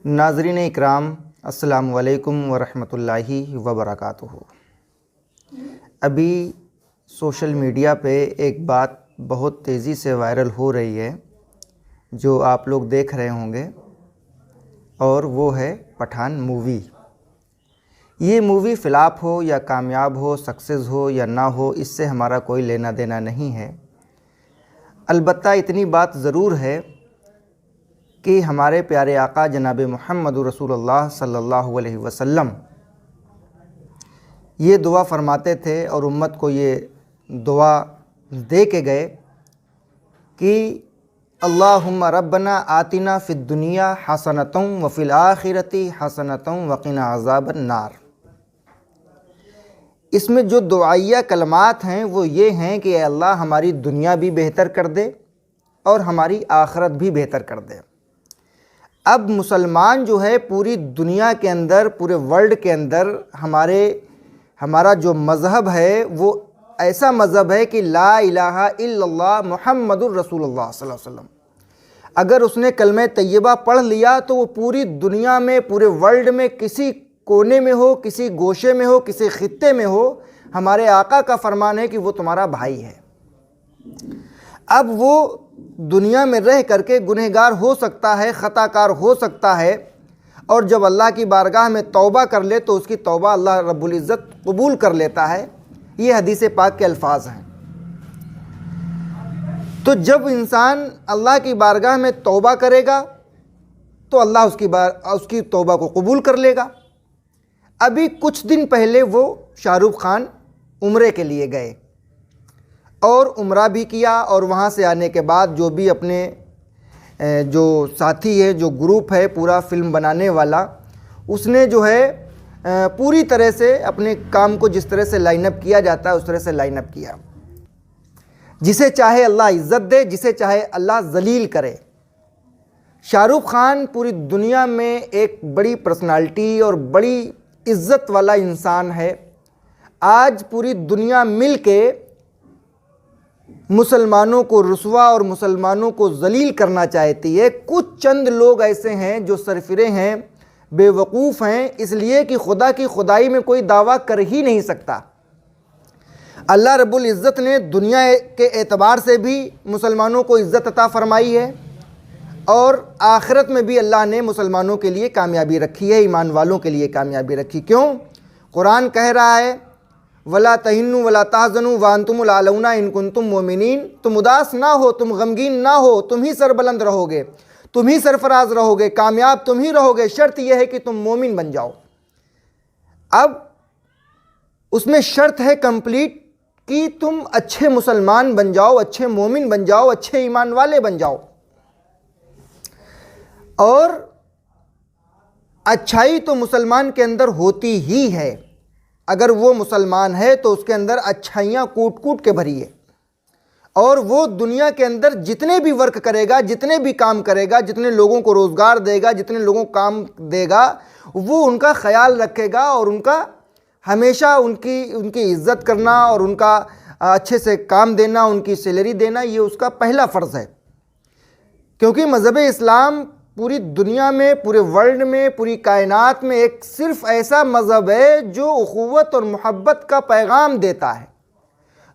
ناظرین اکرام، السلام علیکم ورحمۃ اللہ وبرکاتہ۔ ابھی سوشل میڈیا پہ ایک بات بہت تیزی سے وائرل ہو رہی ہے جو آپ لوگ دیکھ رہے ہوں گے، اور وہ ہے پٹھان مووی۔ یہ مووی فلاپ ہو یا کامیاب ہو، سکسیز ہو یا نہ ہو، اس سے ہمارا کوئی لینا دینا نہیں ہے۔ البتہ اتنی بات ضرور ہے کہ ہمارے پیارے آقا جناب محمد رسول اللہ صلی اللہ علیہ وسلم یہ دعا فرماتے تھے اور امت کو یہ دعا دے کے گئے کہ اللہم ربنا آتنا فی الدنیا حسنۃ وفی الآخرۃ حسنۃ وقنا عذاب النار۔ اس میں جو دعائیہ کلمات ہیں وہ یہ ہیں کہ اے اللہ ہماری دنیا بھی بہتر کر دے اور ہماری آخرت بھی بہتر کر دے۔ اب مسلمان جو ہے پوری دنیا کے اندر، پورے ورلڈ کے اندر ہمارا جو مذہب ہے وہ ایسا مذہب ہے کہ لا الہ الا اللہ محمد الرسول اللہ صلی اللہ علیہ وسلم۔ اگر اس نے کلمہ طیبہ پڑھ لیا تو وہ پوری دنیا میں، پورے ورلڈ میں، کسی کونے میں ہو، کسی گوشے میں ہو، کسی خطے میں ہو، ہمارے آقا کا فرمان ہے کہ وہ تمہارا بھائی ہے۔ اب وہ دنیا میں رہ کر کے گنہگار ہو سکتا ہے، خطا کار ہو سکتا ہے، اور جب اللہ کی بارگاہ میں توبہ کر لے تو اس کی توبہ اللہ رب العزت قبول کر لیتا ہے۔ یہ حدیث پاک کے الفاظ ہیں۔ تو جب انسان اللہ کی بارگاہ میں توبہ کرے گا تو اللہ اس کی توبہ کو قبول کر لے گا۔ ابھی کچھ دن پہلے وہ شاہ رخ خان عمرے کے لیے گئے اور عمرہ بھی کیا، اور وہاں سے آنے کے بعد جو بھی اپنے جو ساتھی ہے، جو گروپ ہے پورا فلم بنانے والا، اس نے جو ہے پوری طرح سے اپنے کام کو جس طرح سے لائن اپ کیا جاتا ہے اس طرح سے لائن اپ کیا۔ جسے چاہے اللہ عزت دے، جسے چاہے اللہ ذلیل کرے۔ شاہ رخ خان پوری دنیا میں ایک بڑی پرسنالٹی اور بڑی عزت والا انسان ہے۔ آج پوری دنیا مل کے مسلمانوں کو رسوا اور مسلمانوں کو ذلیل کرنا چاہتی ہے۔ کچھ چند لوگ ایسے ہیں جو سرفرے ہیں، بے وقوف ہیں، اس لیے کہ خدا کی خدائی میں کوئی دعویٰ کر ہی نہیں سکتا۔ اللہ رب العزت نے دنیا کے اعتبار سے بھی مسلمانوں کو عزت عطا فرمائی ہے، اور آخرت میں بھی اللہ نے مسلمانوں کے لیے کامیابی رکھی ہے، ایمان والوں کے لیے کامیابی رکھی۔ کیوں؟ قرآن کہہ رہا ہے وَلَا تَهِنُّوا وَلَا تَحْزَنُوا وَأَنْتُمُ الْأَعْلَوْنَ إِن كُنتُم مُؤْمِنِينَ۔ تم اداس نہ ہو، تم غمگین نہ ہو، تم ہی سربلند رہو گے، تم ہی سرفراز رہو گے، کامیاب تم ہی رہو گے، شرط یہ ہے کہ تم مومن بن جاؤ۔ اب اس میں شرط ہے کمپلیٹ کہ تم اچھے مسلمان بن جاؤ، اچھے مومن بن جاؤ، اچھے ایمان والے بن جاؤ۔ اور اچھائی تو مسلمان کے اندر ہوتی ہی ہے۔ اگر وہ مسلمان ہے تو اس کے اندر اچھائیاں کوٹ کوٹ کے بھری ہے، اور وہ دنیا کے اندر جتنے بھی ورک کرے گا، جتنے بھی کام کرے گا، جتنے لوگوں کو روزگار دے گا، جتنے لوگوں کو کام دے گا، وہ ان کا خیال رکھے گا، اور ان کا ہمیشہ ان کی عزت کرنا اور ان کا اچھے سے کام دینا، ان کی سیلری دینا، یہ اس کا پہلا فرض ہے۔ کیونکہ مذہب اسلام پوری دنیا میں، پورے ورلڈ میں، پوری کائنات میں ایک صرف ایسا مذہب ہے جو اخوت اور محبت کا پیغام دیتا ہے،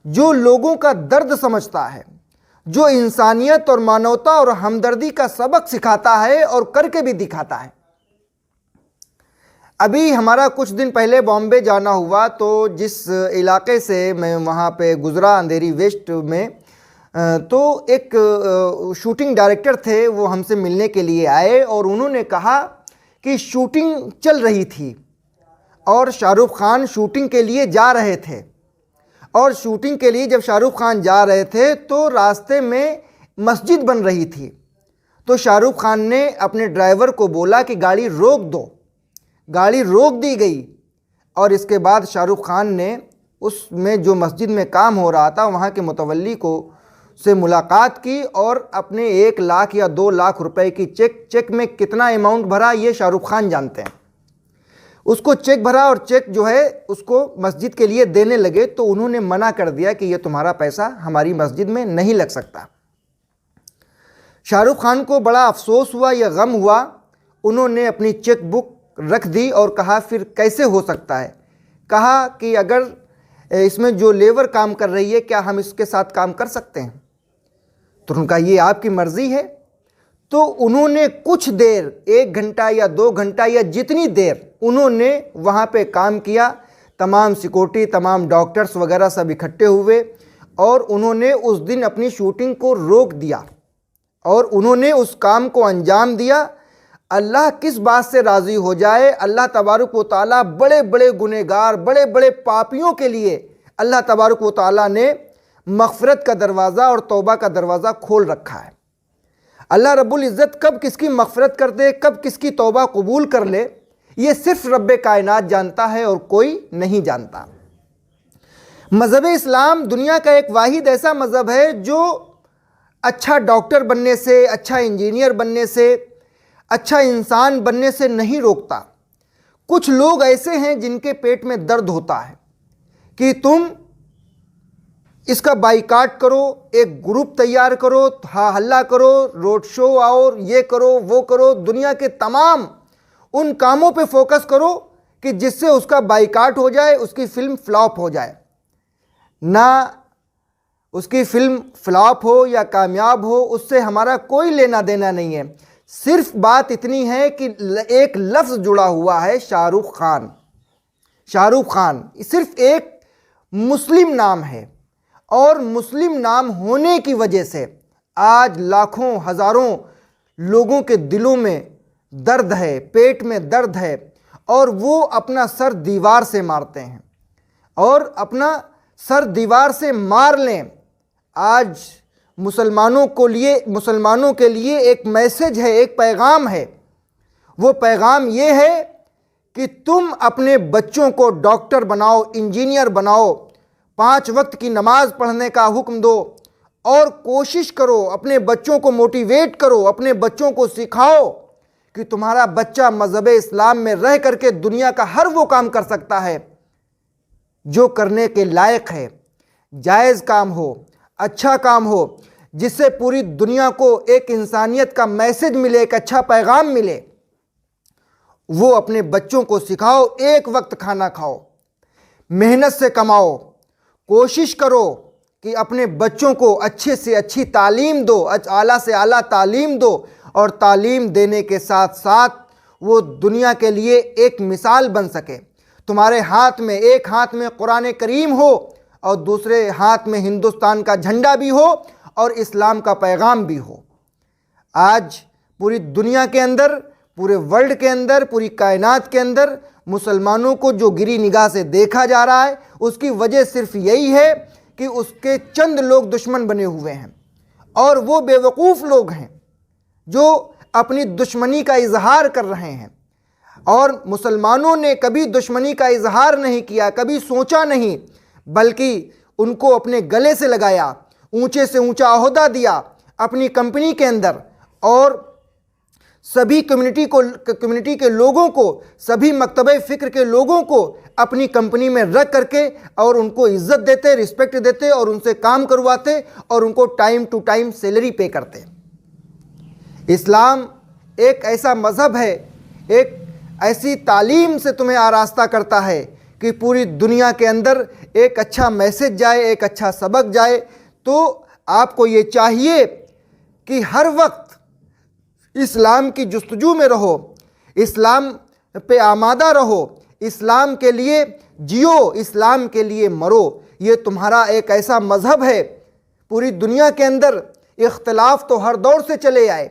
جو لوگوں کا درد سمجھتا ہے، جو انسانیت اور مانوتا اور ہمدردی کا سبق سکھاتا ہے اور کر کے بھی دکھاتا ہے۔ ابھی ہمارا کچھ دن پہلے بامبے جانا ہوا، تو جس علاقے سے میں وہاں پہ گزرا، اندھیری ویسٹ میں، تو ایک شوٹنگ ڈائریکٹر تھے، وہ ہم سے ملنے کے لیے آئے، اور انہوں نے کہا کہ شوٹنگ چل رہی تھی اور شاہ رخ خان شوٹنگ کے لیے جا رہے تھے، اور شوٹنگ کے لیے جب شاہ رخ خان جا رہے تھے تو راستے میں مسجد بن رہی تھی۔ تو شاہ رخ خان نے اپنے ڈرائیور کو بولا کہ گاڑی روک دو۔ گاڑی روک دی گئی، اور اس کے بعد شاہ رخ خان نے اس میں جو مسجد میں کام ہو رہا تھا وہاں کے متولی سے ملاقات کی، اور اپنے 1 لاکھ یا 2 لاکھ روپے کی چیک میں کتنا اماؤنٹ بھرا یہ شاہ رخ خان جانتے ہیں، اس کو چیک بھرا، اور چیک جو ہے اس کو مسجد کے لیے دینے لگے، تو انہوں نے منع کر دیا کہ یہ تمہارا پیسہ ہماری مسجد میں نہیں لگ سکتا۔ شاہ رخ خان کو بڑا افسوس ہوا یا غم ہوا، انہوں نے اپنی چیک بک رکھ دی اور کہا پھر کیسے ہو سکتا ہے؟ کہا کہ اگر اس میں جو لیبر کام کر رہی ہے کیا ہم اس کے ساتھ کام کر سکتے ہیں؟ تو ان کا یہ آپ کی مرضی ہے۔ تو انہوں نے کچھ دیر، 1 گھنٹہ یا 2 گھنٹہ یا جتنی دیر انہوں نے وہاں پہ کام کیا، تمام سیکورٹی، تمام ڈاکٹرز وغیرہ سب اکٹھے ہوئے اور انہوں نے اس دن اپنی شوٹنگ کو روک دیا اور انہوں نے اس کام کو انجام دیا۔ اللہ کس بات سے راضی ہو جائے؟ اللہ تبارک و تعالیٰ بڑے بڑے گنہگار، بڑے بڑے پاپیوں کے لیے اللہ تبارک و تعالیٰ نے مغفرت کا دروازہ اور توبہ کا دروازہ کھول رکھا ہے۔ اللہ رب العزت کب کس کی مغفرت کر دے، کب کس کی توبہ قبول کر لے، یہ صرف رب کائنات جانتا ہے اور کوئی نہیں جانتا۔ مذہب اسلام دنیا کا ایک واحد ایسا مذہب ہے جو اچھا ڈاکٹر بننے سے، اچھا انجینئر بننے سے، اچھا انسان بننے سے نہیں روکتا۔ کچھ لوگ ایسے ہیں جن کے پیٹ میں درد ہوتا ہے کہ تم اس کا بائیکاٹ کرو، ایک گروپ تیار کرو، ہا ہلا کرو، روڈ شو آؤ، یہ کرو وہ کرو، دنیا کے تمام ان کاموں پہ فوکس کرو کہ جس سے اس کا بائیکاٹ ہو جائے، اس کی فلم فلاپ ہو جائے۔ نہ اس کی فلم فلاپ ہو یا کامیاب ہو، اس سے ہمارا کوئی لینا دینا نہیں ہے۔ صرف بات اتنی ہے کہ ایک لفظ جڑا ہوا ہے، شاہ رخ خان۔ شاہ رخ خان صرف ایک مسلم نام ہے اور مسلم نام ہونے کی وجہ سے آج لاکھوں ہزاروں لوگوں کے دلوں میں درد ہے، پیٹ میں درد ہے اور وہ اپنا سر دیوار سے مارتے ہیں اور اپنا سر دیوار سے مار لیں۔ آج مسلمانوں کے لیے ایک میسج ہے، ایک پیغام ہے۔ وہ پیغام یہ ہے کہ تم اپنے بچوں کو ڈاکٹر بناؤ، انجینئر بناؤ، 5 وقت کی نماز پڑھنے کا حکم دو اور کوشش کرو، اپنے بچوں کو موٹیویٹ کرو، اپنے بچوں کو سکھاؤ کہ تمہارا بچہ مذہب اسلام میں رہ کر کے دنیا کا ہر وہ کام کر سکتا ہے جو کرنے کے لائق ہے، جائز کام ہو، اچھا کام ہو، جس سے پوری دنیا کو ایک انسانیت کا میسج ملے، ایک اچھا پیغام ملے۔ وہ اپنے بچوں کو سکھاؤ، 1 وقت کھانا کھاؤ، محنت سے کماؤ، کوشش کرو کہ اپنے بچوں کو اچھے سے اچھی تعلیم دو، اعلیٰ سے اعلیٰ تعلیم دو اور تعلیم دینے کے ساتھ ساتھ وہ دنیا کے لیے ایک مثال بن سکے۔ تمہارے ہاتھ میں، ایک ہاتھ میں قرآن کریم ہو اور دوسرے ہاتھ میں ہندوستان کا جھنڈا بھی ہو اور اسلام کا پیغام بھی ہو۔ آج پوری دنیا کے اندر، پورے ورلڈ کے اندر، پوری کائنات کے اندر مسلمانوں کو جو گری نگاہ سے دیکھا جا رہا ہے، اس کی وجہ صرف یہی ہے کہ اس کے چند لوگ دشمن بنے ہوئے ہیں اور وہ بیوقوف لوگ ہیں جو اپنی دشمنی کا اظہار کر رہے ہیں۔ اور مسلمانوں نے کبھی دشمنی کا اظہار نہیں کیا، کبھی سوچا نہیں، بلکہ ان کو اپنے گلے سے لگایا، اونچے سے اونچا عہدہ دیا اپنی کمپنی کے اندر اور سبھی کمیونٹی کے لوگوں کو، سبھی مکتبہ فکر کے لوگوں کو اپنی کمپنی میں رکھ کر کے اور ان کو عزت دیتے، رسپیکٹ دیتے اور ان سے کام کرواتے اور ان کو ٹائم ٹو ٹائم سیلری پے کرتے۔ اسلام ایک ایسا مذہب ہے، ایک ایسی تعلیم سے تمہیں آراستہ کرتا ہے کہ پوری دنیا کے اندر ایک اچھا میسج جائے، ایک اچھا سبق جائے۔ تو آپ کو یہ چاہیے کہ ہر وقت اسلام کی جستجو میں رہو، اسلام پہ آمادہ رہو، اسلام کے لیے جیو، اسلام کے لیے مرو۔ یہ تمہارا ایک ایسا مذہب ہے۔ پوری دنیا کے اندر اختلاف تو ہر دور سے چلے آئے،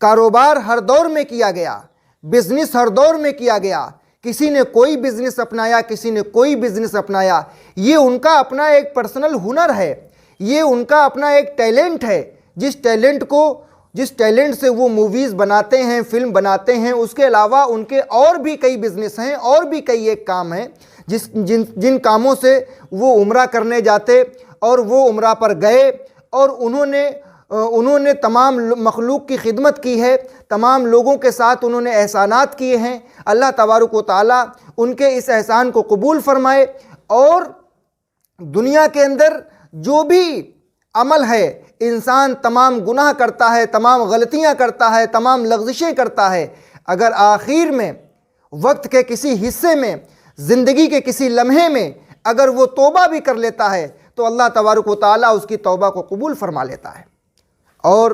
کاروبار ہر دور میں کیا گیا، بزنس ہر دور میں کیا گیا، کسی نے کوئی بزنس اپنایا، کسی نے کوئی بزنس اپنایا۔ یہ ان کا اپنا ایک پرسنل ہنر ہے، یہ ان کا اپنا ایک ٹیلنٹ ہے۔ جس ٹیلنٹ سے وہ موویز بناتے ہیں، فلم بناتے ہیں، اس کے علاوہ ان کے اور بھی کئی بزنس ہیں، اور بھی کئی ایک کام ہیں جن کاموں سے وہ عمرہ کرنے جاتے اور وہ عمرہ پر گئے اور انہوں نے تمام مخلوق کی خدمت کی ہے، تمام لوگوں کے ساتھ انہوں نے احسانات کیے ہیں۔ اللہ تبارک و تعالیٰ ان کے اس احسان کو قبول فرمائے اور دنیا کے اندر جو بھی عمل ہے انسان تمام گناہ کرتا ہے، تمام غلطیاں کرتا ہے، تمام لغزشیں کرتا ہے، اگر آخر میں وقت کے کسی حصے میں، زندگی کے کسی لمحے میں اگر وہ توبہ بھی کر لیتا ہے تو اللہ تبارک و تعالیٰ اس کی توبہ کو قبول فرما لیتا ہے، اور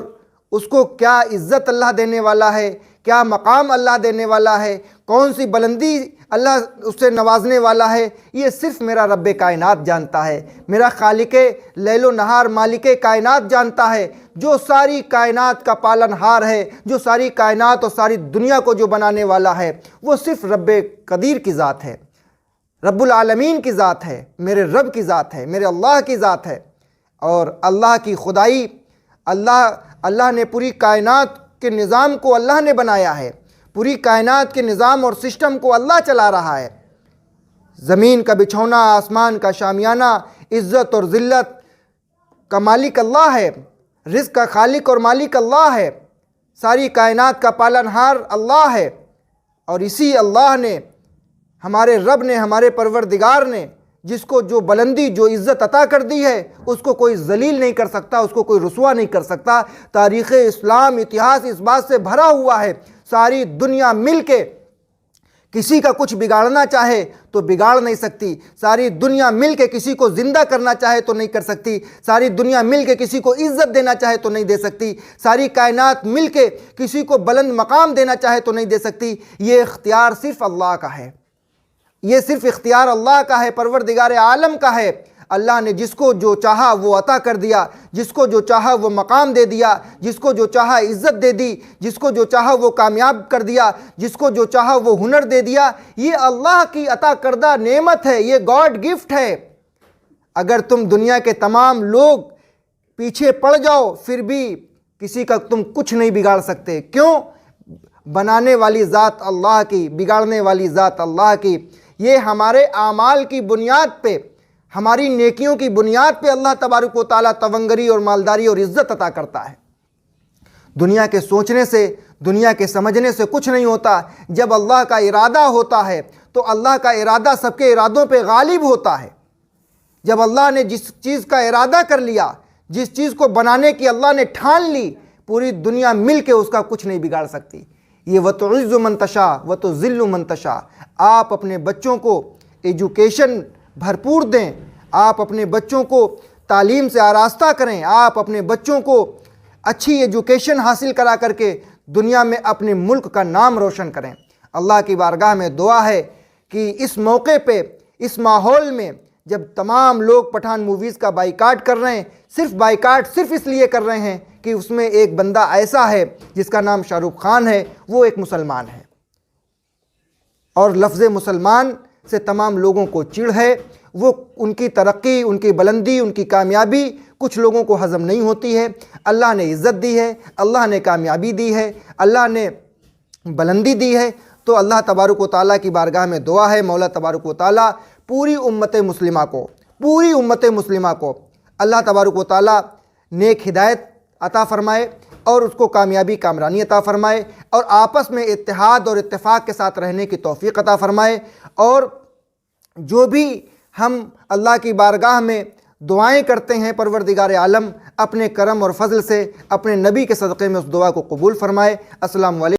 اس کو کیا عزت اللہ دینے والا ہے، کیا مقام اللہ دینے والا ہے، کون سی بلندی اللہ اس سے نوازنے والا ہے، یہ صرف میرا رب کائنات جانتا ہے، میرا خالق لیل و نہار مالک کائنات جانتا ہے، جو ساری کائنات کا پالن ہار ہے، جو ساری کائنات اور ساری دنیا کو جو بنانے والا ہے، وہ صرف رب قدیر کی ذات ہے، رب العالمین کی ذات ہے، میرے رب کی ذات ہے، میرے اللہ کی ذات ہے۔ اور اللہ کی خدائی، اللہ نے پوری کائنات کے نظام کو اللہ نے بنایا ہے، پوری کائنات کے نظام اور سسٹم کو اللہ چلا رہا ہے۔ زمین کا بچھونا، آسمان کا شامیانہ، عزت اور ذلت کا مالک اللہ ہے، رزق کا خالق اور مالک اللہ ہے، ساری کائنات کا پالن ہار اللہ ہے، اور اسی اللہ نے، ہمارے رب نے، ہمارے پروردگار نے جس کو جو بلندی، جو عزت عطا کر دی ہے، اس کو کوئی ذلیل نہیں کر سکتا، اس کو کوئی رسوا نہیں کر سکتا۔ تاریخ اسلام، اتہاس اس بات سے بھرا ہوا ہے، ساری دنیا مل کے کسی کا کچھ بگاڑنا چاہے تو بگاڑ نہیں سکتی، ساری دنیا مل کے کسی کو زندہ کرنا چاہے تو نہیں کر سکتی، ساری دنیا مل کے کسی کو عزت دینا چاہے تو نہیں دے سکتی، ساری کائنات مل کے کسی کو بلند مقام دینا چاہے تو نہیں دے سکتی۔ یہ اختیار صرف اللہ کا ہے، یہ صرف اختیار اللہ کا ہے، پروردگار عالم کا ہے۔ اللہ نے جس کو جو چاہا وہ عطا کر دیا، جس کو جو چاہا وہ مقام دے دیا، جس کو جو چاہا عزت دے دی، جس کو جو چاہا وہ کامیاب کر دیا، جس کو جو چاہا وہ ہنر دے دیا۔ یہ اللہ کی عطا کردہ نعمت ہے، یہ گاڈ گفٹ ہے۔ اگر تم دنیا کے تمام لوگ پیچھے پڑ جاؤ پھر بھی کسی کا تم کچھ نہیں بگاڑ سکتے۔ کیوں؟ بنانے والی ذات اللہ کی، بگاڑنے والی ذات اللہ کی۔ یہ ہمارے اعمال کی بنیاد پہ، ہماری نیکیوں کی بنیاد پہ اللہ تبارک و تعالیٰ تونگری اور مالداری اور عزت عطا کرتا ہے۔ دنیا کے سوچنے سے، دنیا کے سمجھنے سے کچھ نہیں ہوتا۔ جب اللہ کا ارادہ ہوتا ہے تو اللہ کا ارادہ سب کے ارادوں پہ غالب ہوتا ہے۔ جب اللہ نے جس چیز کا ارادہ کر لیا، جس چیز کو بنانے کی اللہ نے ٹھان لی، پوری دنیا مل کے اس کا کچھ نہیں بگاڑ سکتی۔ یہ وَتُعِزُّ مَن تَشَاءُ وَتُذِلُّ مَن تَشَاءُ۔ آپ اپنے بچوں کو ایجوکیشن بھرپور دیں، آپ اپنے بچوں کو تعلیم سے آراستہ کریں، آپ اپنے بچوں کو اچھی ایجوکیشن حاصل کرا کر کے دنیا میں اپنے ملک کا نام روشن کریں۔ اللہ کی بارگاہ میں دعا ہے کہ اس موقع پہ، اس ماحول میں جب تمام لوگ پٹھان موویز کا بائیکاٹ کر رہے ہیں، صرف بائیکاٹ صرف اس لیے کر رہے ہیں کہ اس میں ایک بندہ ایسا ہے جس کا نام شاہ رخ خان ہے، وہ ایک مسلمان ہے، اور لفظ مسلمان سے تمام لوگوں کو چڑ ہے، وہ ان کی ترقی، ان کی بلندی، ان کی کامیابی کچھ لوگوں کو ہضم نہیں ہوتی ہے۔ اللہ نے عزت دی ہے، اللہ نے کامیابی دی ہے، اللہ نے بلندی دی ہے، تو اللہ تبارک و تعالیٰ کی بارگاہ میں دعا ہے، مولا تبارک و تعالیٰ پوری امت مسلمہ کو اللہ تبارک و تعالیٰ نیک ہدایت عطا فرمائے، اور اس کو کامیابی کامرانی عطا فرمائے، اور آپس میں اتحاد اور اتفاق کے ساتھ رہنے کی توفیق عطا فرمائے، اور جو بھی ہم اللہ کی بارگاہ میں دعائیں کرتے ہیں، پروردگار عالم اپنے کرم اور فضل سے اپنے نبی کے صدقے میں اس دعا کو قبول فرمائے۔ السلام علیکم۔